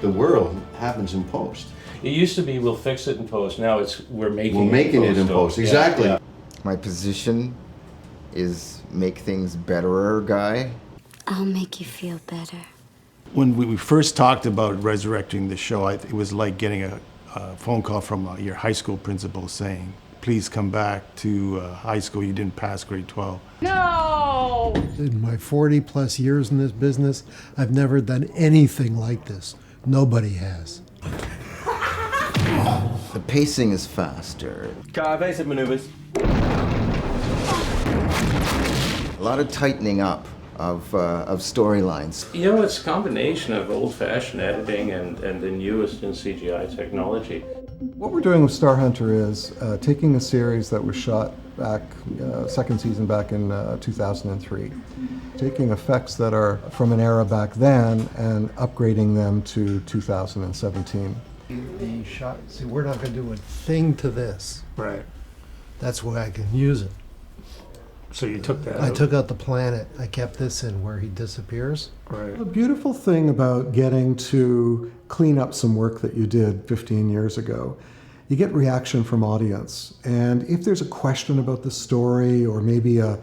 The world happens in post. It used to be we'll fix it in post. Now it's we're making it in post. Exactly. Yeah. My position is make things betterer guy. I'll make you feel better. When we first talked about resurrecting the show, it was like getting a phone call from your high school principal saying, please come back to high school, you didn't pass grade 12. No! In my 40 plus years in this business, I've never done anything like this. Nobody has. The pacing is faster. Evasive maneuvers. A lot of tightening up of storylines. You know, it's a combination of old-fashioned editing and the newest in CGI technology. What we're doing with Starhunter is taking a series that was shot back, second season back in 2003, taking effects that are from an era back then and upgrading them to 2017. The shot, see, we're not going to do a thing to this. Right. That's why I can use it. So you took that I out. took out the planet. I kept this in where he disappears. Right. The beautiful thing about getting to clean up some work that you did 15 years ago, you get reaction from audience. And if there's a question about the story or maybe a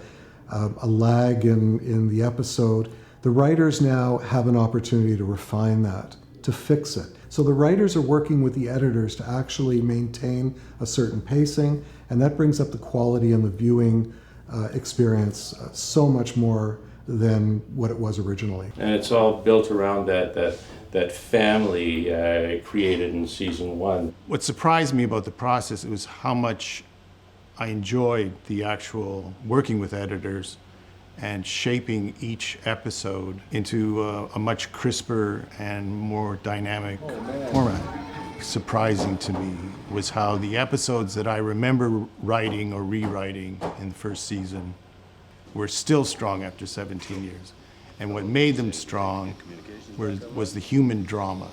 lag in the episode, the writers now have an opportunity to refine that, to fix it. So the writers are working with the editors to actually maintain a certain pacing, and that brings up the quality and the viewing experience so much more than what it was originally. And it's all built around that family created in season 1. What surprised me about the process was how much I enjoyed the actual working with editors and shaping each episode into a much crisper and more dynamic format. Surprising to me was how the episodes that I remember writing or rewriting in the first season were still strong after 17 years. And what made them strong was the human drama,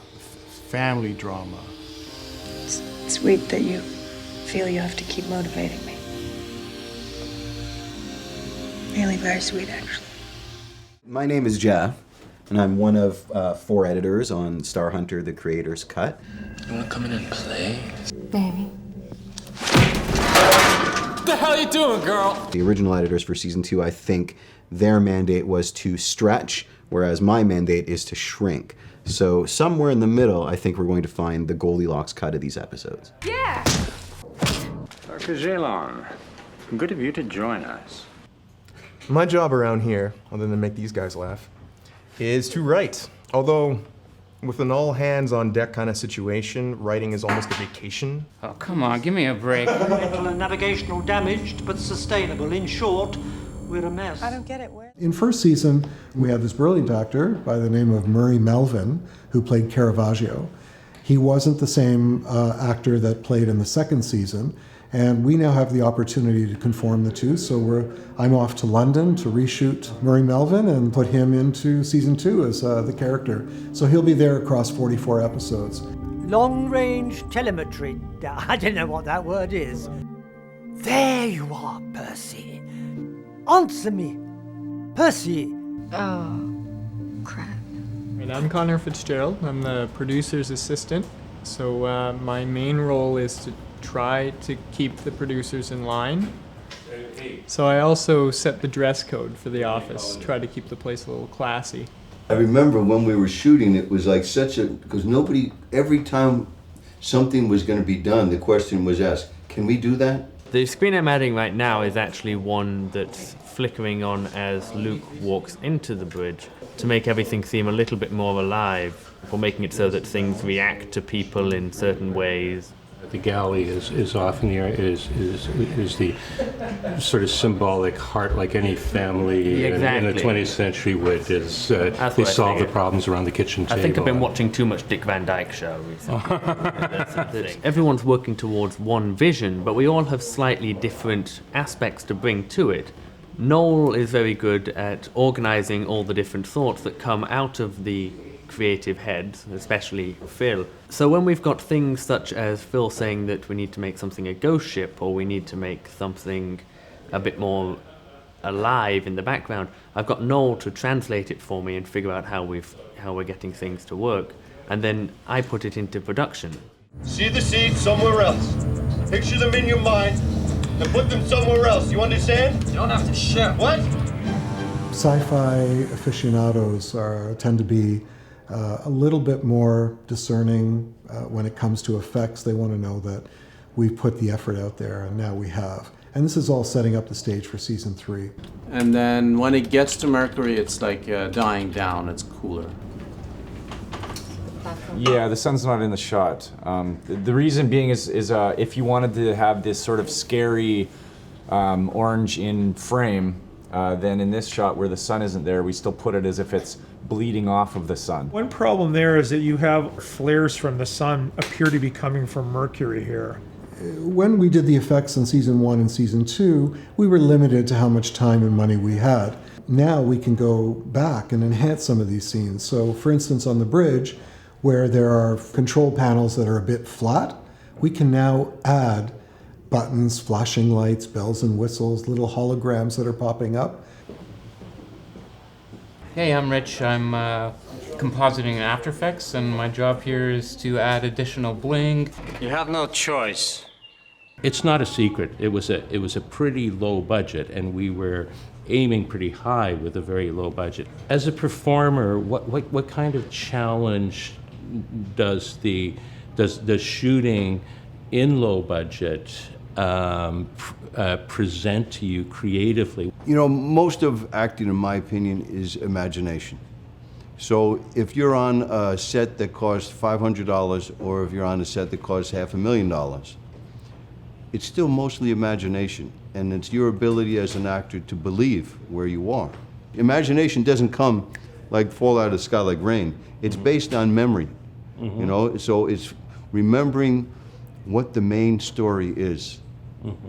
family drama. It's sweet that you feel you have to keep motivating me. Really very sweet, actually. My name is Jeff, and I'm one of 4 editors on Starhunter, the creator's cut. You want to come in and play? Baby. What the hell are you doing, girl? The original editors for season 2, I think their mandate was to stretch, whereas my mandate is to shrink. So somewhere in the middle, I think we're going to find the Goldilocks cut of these episodes. Yeah! Dr. Zalon, good of you to join us. My job around here, other than make these guys laugh, is to write. Although, with an all-hands-on-deck kind of situation, writing is almost a vacation. Oh, come on, give me a break. Mental and navigational damaged, but sustainable. In short, we're a mess. I don't get it. Where? In first season, we had this brilliant actor by the name of Murray Melvin, who played Caravaggio. He wasn't the same actor that played in the second season, and we now have the opportunity to conform the two. So I'm off to London to reshoot Murray Melvin and put him into season 2 as the character. So he'll be there across 44 episodes. Long-range telemetry. I don't know what that word is. There you are, Percy. Answer me. Percy. Oh, crap. And I'm Connor Fitzgerald. I'm the producer's assistant. So my main role is to try to keep the producers in line. So I also set the dress code for the office, try to keep the place a little classy. I remember when we were shooting, it was like because every time something was going to be done, the question was asked, can we do that? The screen I'm adding right now is actually one that's flickering on as Luke walks into the bridge to make everything seem a little bit more alive, or making it so that things react to people in certain ways. The galley is often is the sort of symbolic heart, like any family in the 20th century would. They solve the problems around the kitchen table. I think I've been watching too much Dick Van Dyke Show recently. Everyone's working towards one vision, but we all have slightly different aspects to bring to it. Noel is very good at organizing all the different thoughts that come out of the creative heads, especially Phil. So when we've got things such as Phil saying that we need to make something a ghost ship, or we need to make something a bit more alive in the background, I've got Noel to translate it for me and figure out how we're getting things to work, and then I put it into production. See the seeds somewhere else. Picture them in your mind and put them somewhere else. You understand? You don't have to share. What? Sci-fi aficionados tend to be a little bit more discerning when it comes to effects. They want to know that we've put the effort out there, and now we have. And this is all setting up the stage for season 3. And then when it gets to Mercury, it's like dying down. It's cooler. Yeah, the sun's not in the shot. The reason being is if you wanted to have this sort of scary orange in frame, then in this shot where the sun isn't there, we still put it as if it's bleeding off of the sun. One problem there is that you have flares from the sun appear to be coming from Mercury here. When we did the effects in season 1 and season 2, we were limited to how much time and money we had. Now we can go back and enhance some of these scenes. So for instance, on the bridge, where there are control panels that are a bit flat, we can now add buttons, flashing lights, bells and whistles, little holograms that are popping up. Hey, I'm Rich. I'm compositing in After Effects, and my job here is to add additional bling. You have no choice. It's not a secret. It was a pretty low budget, and we were aiming pretty high with a very low budget. As a performer, what kind of challenge does shooting in low budget present to you creatively? You know, most of acting, in my opinion, is imagination. So if you're on a set that costs $500, or if you're on a set that costs $500,000, it's still mostly imagination, and it's your ability as an actor to believe where you are. Imagination doesn't come like fall out of the sky like rain. It's based on memory, you know? So it's remembering what the main story is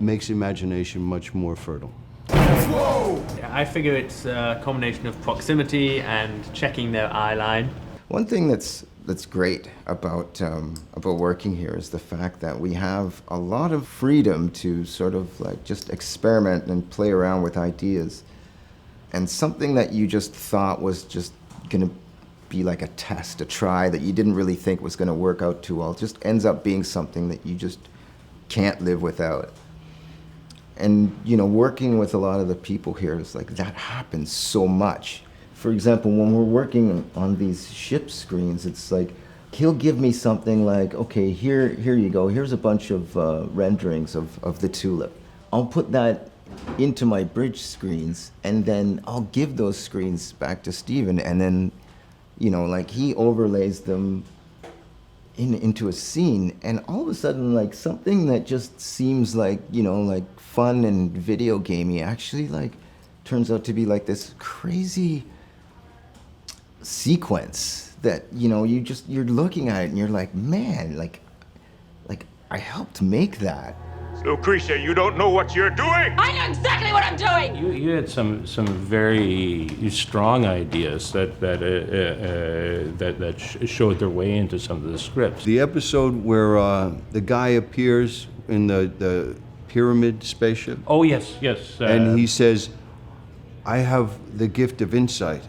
makes imagination much more fertile. Whoa! I figure it's a combination of proximity and checking their eye line. One thing that's great about working here is the fact that we have a lot of freedom to sort of like just experiment and play around with ideas. And something that you just thought was just gonna be like a test, a try that you didn't really think was gonna work out too well, just ends up being something that you just can't live without. And you know, working with a lot of the people here, is like that happens so much. For example, when we're working on these ship screens, it's like he'll give me something like, okay, here you go. Here's a bunch of renderings of the tulip. I'll put that into my bridge screens, and then I'll give those screens back to Steven, and then, you know, like he overlays them into a scene, and all of a sudden, like something that just seems like, you know, like fun and video gamey actually like turns out to be like this crazy sequence that, you know, you're looking at it and you're like, man, like I helped make that. Lucretia, you don't know what you're doing! I know exactly what I'm doing! You had some very strong ideas that showed their way into some of the scripts. The episode where the guy appears in the pyramid spaceship. Oh, yes. And he says, I have the gift of insight.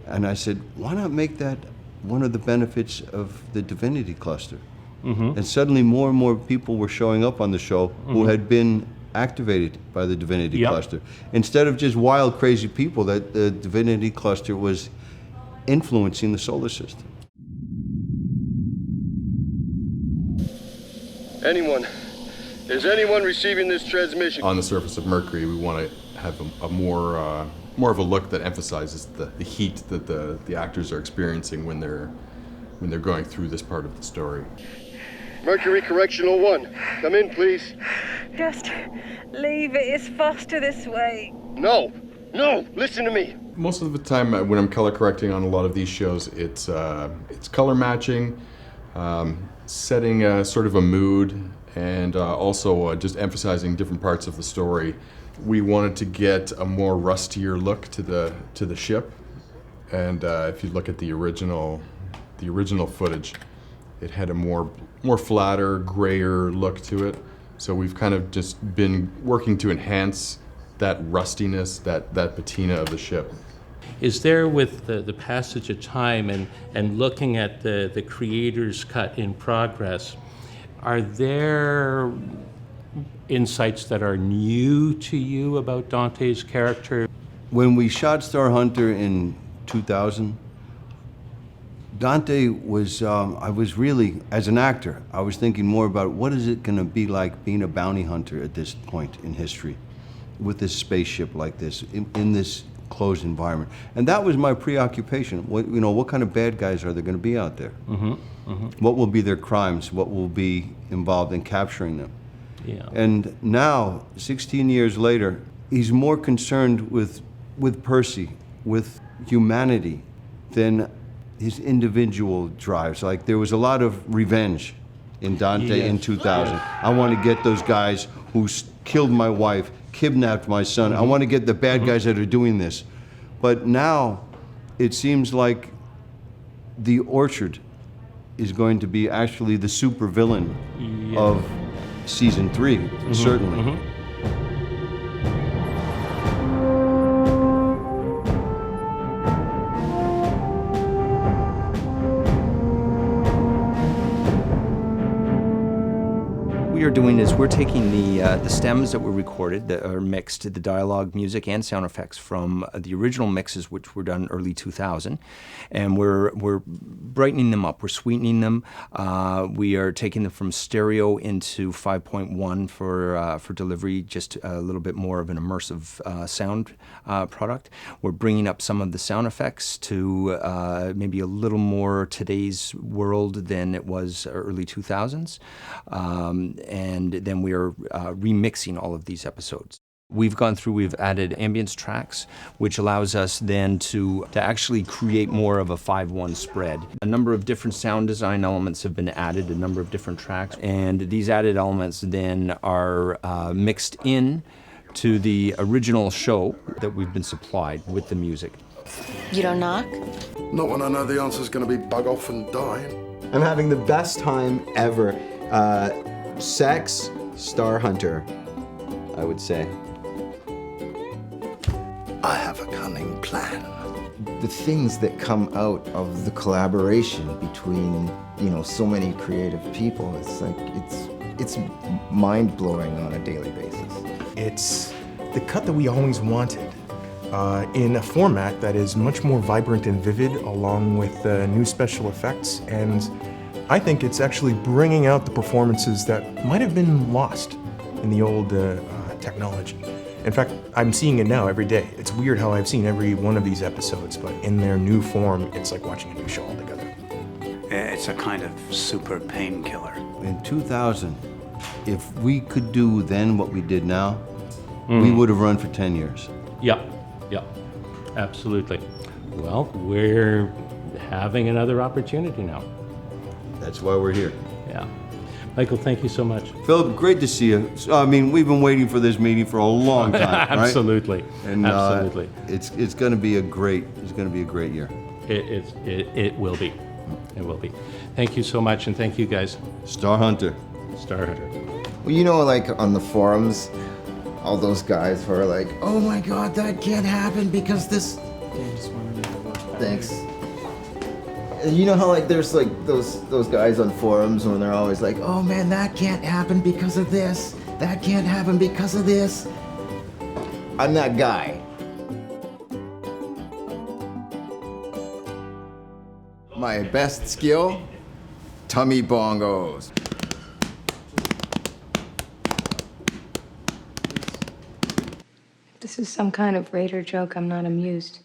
And I said, why not make that one of the benefits of the Divinity Cluster? And suddenly more and more people were showing up on the show who had been activated by the Divinity Cluster. Instead of just wild, crazy people, that the Divinity Cluster was influencing the solar system. Is anyone receiving this transmission? On the surface of Mercury, we want to have a more of a look that emphasizes the heat that the actors are experiencing when they're going through this part of the story. Mercury Correctional 1, come in, please. Just leave it. It's faster this way. No, listen to me. Most of the time when I'm color correcting on a lot of these shows, it's color matching, setting sort of a mood, and also just emphasizing different parts of the story. We wanted to get a more rustier look to the ship, And if you look at the original footage, it had a more flatter, grayer look to it. So we've kind of just been working to enhance that rustiness, that patina of the ship. Is there, with the passage of time and looking at the creator's cut in progress, are there insights that are new to you about Dante's character? When we shot Starhunter in 2000, Dante was, I was really, as an actor, I was thinking more about what is it gonna be like being a bounty hunter at this point in history with this spaceship like this, in this closed environment. And that was my preoccupation. What kind of bad guys are there gonna be out there? What will be their crimes? What will be involved in capturing them? Yeah. And now, 16 years later, he's more concerned with Percy, with humanity, than his individual drives. Like, there was a lot of revenge in Dante in 2000. I want to get those guys who killed my wife, kidnapped my son. I want to get the bad guys that are doing this. But now, it seems like the Orchard is going to be actually the supervillain of season 3, certainly. What we are doing is we're taking the stems that were recorded, that are mixed, the dialogue, music, and sound effects from the original mixes, which were done early 2000, and we're brightening them up. We're sweetening them. We are taking them from stereo into 5.1 for delivery, just a little bit more of an immersive sound product. We're bringing up some of the sound effects to maybe a little more today's world than it was early 2000s. And then we are remixing all of these episodes. We've added ambience tracks, which allows us then to actually create more of a 5-1 spread. A number of different sound design elements have been added, a number of different tracks, and these added elements then are mixed in to the original show that we've been supplied with the music. You don't knock? Not when I know the answer's gonna be bug off and die. I'm having the best time ever. Sex, Starhunter, I would say. I have a cunning plan. The things that come out of the collaboration between, so many creative people, it's like, it's mind-blowing on a daily basis. It's the cut that we always wanted, in a format that is much more vibrant and vivid, along with new special effects, and I think it's actually bringing out the performances that might have been lost in the old technology. In fact, I'm seeing it now every day. It's weird how I've seen every one of these episodes, but in their new form, it's like watching a new show altogether. It's a kind of super painkiller. In 2000, if we could do then what we did now, we would have run for 10 years. Yeah, absolutely. Well, we're having another opportunity now. That's why we're here. Yeah. Michael, thank you so much. Philip, great to see you. I mean, we've been waiting for this meeting for a long time, Absolutely. Right? And, absolutely. It's going to be a great year. It will be. It will be. Thank you so much, and thank you guys. Starhunter. Well, like on the forums, all those guys who are like, "Oh my God, that can't happen because this." Thanks. You know how like there's like those guys on forums when they're always like, "Oh man, that can't happen because of this. That can't happen because of this." I'm that guy. My best skill, tummy bongos. If this is some kind of raider joke, I'm not amused.